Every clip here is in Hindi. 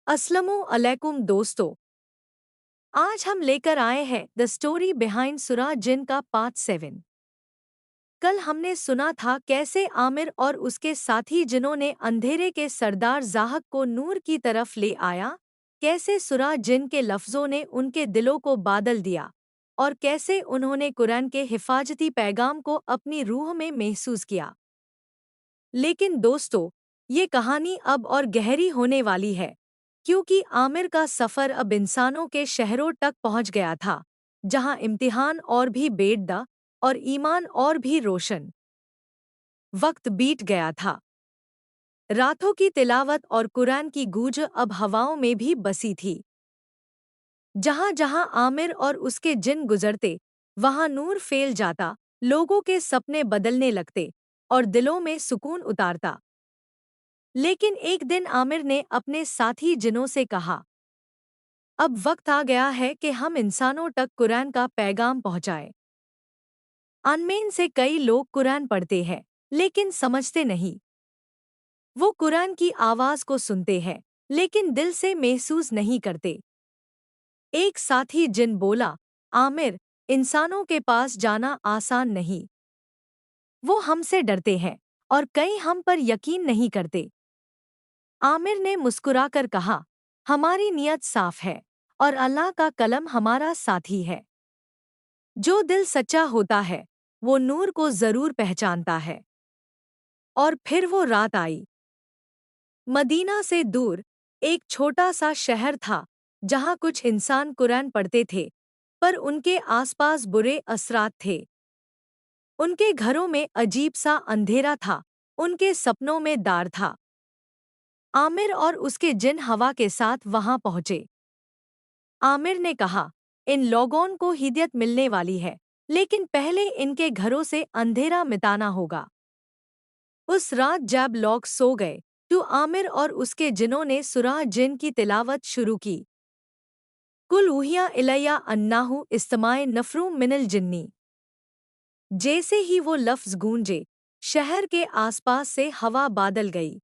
अस्सलामु अलैकुम दोस्तों। आज हम लेकर आए हैं द स्टोरी बिहाइंड सूरह जिन का पार्ट 7। कल हमने सुना था कैसे आमिर और उसके साथी जिनों ने अंधेरे के सरदार ज़ाहक को नूर की तरफ ले आया, कैसे सूरह जिन के लफ्ज़ों ने उनके दिलों को बादल दिया और कैसे उन्होंने कुरान के हिफाजती पैगाम को अपनी रूह में महसूस किया। लेकिन दोस्तों, ये कहानी अब और गहरी होने वाली है, क्योंकि आमिर का सफ़र अब इंसानों के शहरों तक पहुंच गया था, जहां इम्तिहान और भी बेड़दा और ईमान और भी रोशन। वक्त बीत गया था। रातों की तिलावत और कुरान की गूंज अब हवाओं में भी बसी थी। जहां जहां आमिर और उसके जिन गुजरते, वहां नूर फैल जाता, लोगों के सपने बदलने लगते और दिलों में सुकून उतारता। लेकिन एक दिन आमिर ने अपने साथी जिनों से कहा, अब वक्त आ गया है कि हम इंसानों तक कुरान का पैगाम पहुंचाएं। अनमेन से कई लोग कुरान पढ़ते हैं, लेकिन समझते नहीं। वो कुरान की आवाज को सुनते हैं, लेकिन दिल से महसूस नहीं करते। एक साथी जिन बोला, आमिर, इंसानों के पास जाना आसान नहीं। वो हमसे डरते हैं और कई हम पर यकीन नहीं करते। आमिर ने मुस्कुराकर कहा, हमारी नियत साफ है और अल्लाह का कलम हमारा साथी है। जो दिल सच्चा होता है, वो नूर को जरूर पहचानता है। और फिर वो रात आई। मदीना से दूर एक छोटा सा शहर था, जहां कुछ इंसान कुरान पढ़ते थे, पर उनके आसपास बुरे असरात थे। उनके घरों में अजीब सा अंधेरा था, उनके सपनों में दार था। आमिर और उसके जिन हवा के साथ वहां पहुंचे। आमिर ने कहा, इन लोगों को हिदायत मिलने वाली है, लेकिन पहले इनके घरों से अंधेरा मिटाना होगा। उस रात जब लोग सो गए, तो आमिर और उसके जिनों ने सूरह जिन की तिलावत शुरू की। कुल ऊहिया इलैया अन्नाहु इस्तमाए नफरुम मिनल जिन्नी। जैसे ही वो लफ्ज़ गूंजे, शहर के आसपास से हवा बादल गई।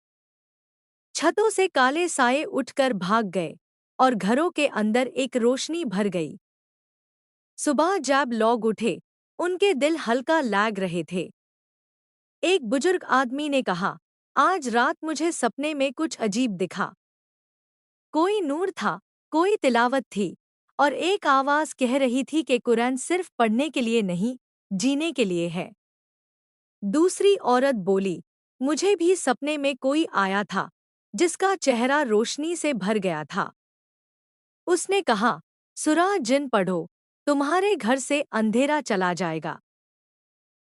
छतों से काले साए उठकर भाग गए और घरों के अंदर एक रोशनी भर गई। सुबह जब लोग उठे, उनके दिल हल्का लग रहे थे। एक बुजुर्ग आदमी ने कहा, आज रात मुझे सपने में कुछ अजीब दिखा। कोई नूर था, कोई तिलावत थी, और एक आवाज़ कह रही थी कि कुरान सिर्फ पढ़ने के लिए नहीं, जीने के लिए है। दूसरी औरत बोली, मुझे भी सपने में कोई आया था, जिसका चेहरा रोशनी से भर गया था। उसने कहा, सूरह जिन पढ़ो, तुम्हारे घर से अंधेरा चला जाएगा।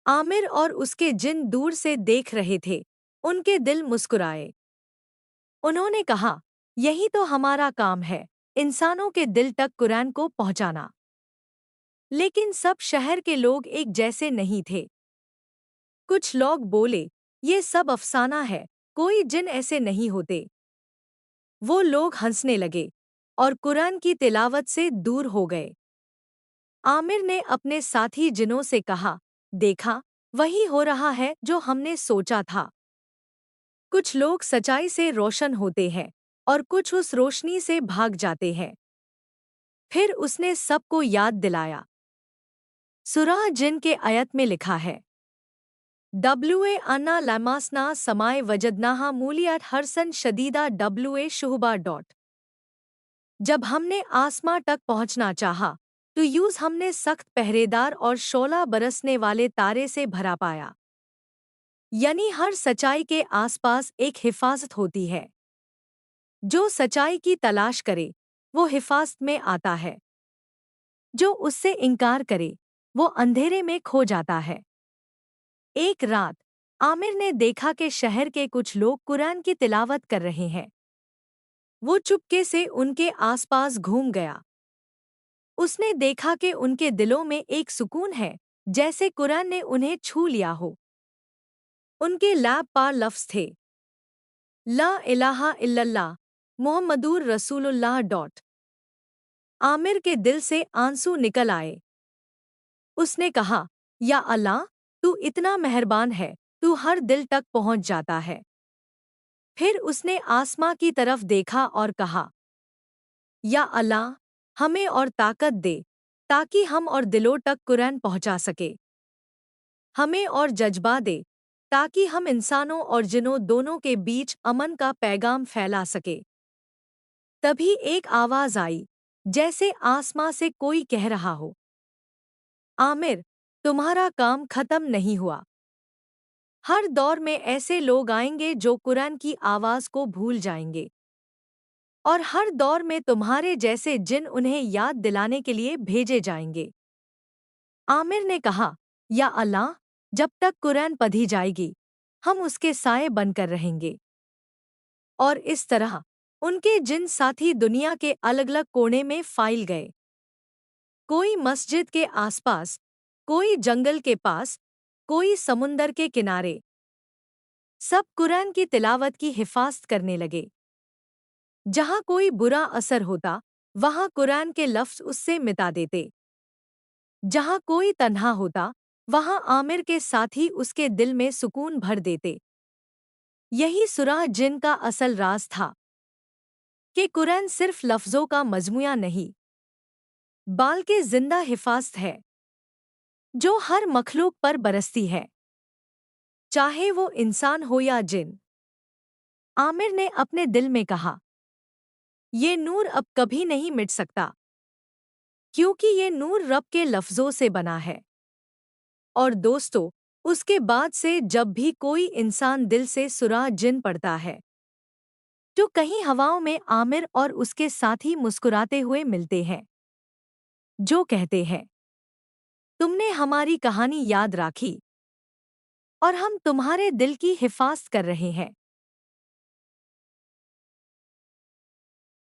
आमिर और उसके जिन दूर से देख रहे थे, उनके दिल मुस्कुराए। उन्होंने कहा, यही तो हमारा काम है, इंसानों के दिल तक कुरान को पहुंचाना। लेकिन सब शहर के लोग एक जैसे नहीं थे। कुछ लोग बोले, ये सब अफसाना है, कोई जिन ऐसे नहीं होते। वो लोग हंसने लगे और कुरान की तिलावत से दूर हो गए। आमिर ने अपने साथी जिनों से कहा, देखा, वही हो रहा है जो हमने सोचा था। कुछ लोग सच्चाई से रोशन होते हैं और कुछ उस रोशनी से भाग जाते हैं। फिर उसने सबको याद दिलाया। सूरह जिन के आयत में लिखा है, डब्ल्यूए अन्ना लमासना समाए वजदनाहा मूलियत हरसन शदीदा डब्ल्यूए शुहबा डॉट। जब हमने आसमां तक पहुंचना चाहा, तो यूज हमने सख्त पहरेदार और शोला बरसने वाले तारे से भरा पाया। यानी हर सच्चाई के आसपास एक हिफाजत होती है। जो सच्चाई की तलाश करे, वो हिफाजत में आता है। जो उससे इनकार करे, वो अंधेरे में खो जाता है। एक रात आमिर ने देखा कि शहर के कुछ लोग कुरान की तिलावत कर रहे हैं। वो चुपके से उनके आसपास घूम गया। उसने देखा कि उनके दिलों में एक सुकून है, जैसे कुरान ने उन्हें छू लिया हो। उनके लैब पर लफ्ज़ थे, ला इलाहा इल्लल्लाह मुहम्मदुर रसूलुल्लाह डॉट। आमिर के दिल से आंसू निकल आए। उसने कहा, या अल्लाह, तू इतना मेहरबान है, तू हर दिल तक पहुंच जाता है। फिर उसने आसमां की तरफ देखा और कहा, या अल्लाह, हमें और ताकत दे ताकि हम और दिलों तक कुरान पहुंचा सके। हमें और जज्बा दे ताकि हम इंसानों और जिन्नों दोनों के बीच अमन का पैगाम फैला सके। तभी एक आवाज आई, जैसे आसमां से कोई कह रहा हो, आमिर, तुम्हारा काम खत्म नहीं हुआ। हर दौर में ऐसे लोग आएंगे जो कुरान की आवाज को भूल जाएंगे, और हर दौर में तुम्हारे जैसे जिन उन्हें याद दिलाने के लिए भेजे जाएंगे। आमिर ने कहा, या अल्लाह, जब तक कुरान पढ़ी जाएगी, हम उसके साए बनकर रहेंगे। और इस तरह उनके जिन साथी दुनिया के अलग अलग कोने में फैल गए। कोई मस्जिद के आसपास, कोई जंगल के पास, कोई समुंदर के किनारे। सब कुरान की तिलावत की हिफाजत करने लगे। जहाँ कोई बुरा असर होता, वहाँ कुरान के लफ्ज़ उससे मिटा देते। जहाँ कोई तन्हा होता, वहाँ आमिर के साथी उसके दिल में सुकून भर देते। यही सूरह जिन का असल राज था कि कुरान सिर्फ लफ्ज़ों का मजमूआ नहीं, बल्कि जिंदा हिफाजत है जो हर मखलूक पर बरसती है, चाहे वो इंसान हो या जिन। आमिर ने अपने दिल में कहा, ये नूर अब कभी नहीं मिट सकता, क्योंकि ये नूर रब के लफ्ज़ों से बना है। और दोस्तों, उसके बाद से जब भी कोई इंसान दिल से सूरह जिन पढ़ता है, तो कहीं हवाओं में आमिर और उसके साथी मुस्कुराते हुए मिलते हैं, जो कहते हैं, तुमने हमारी कहानी याद रखी और हम तुम्हारे दिल की हिफाजत कर रहे हैं।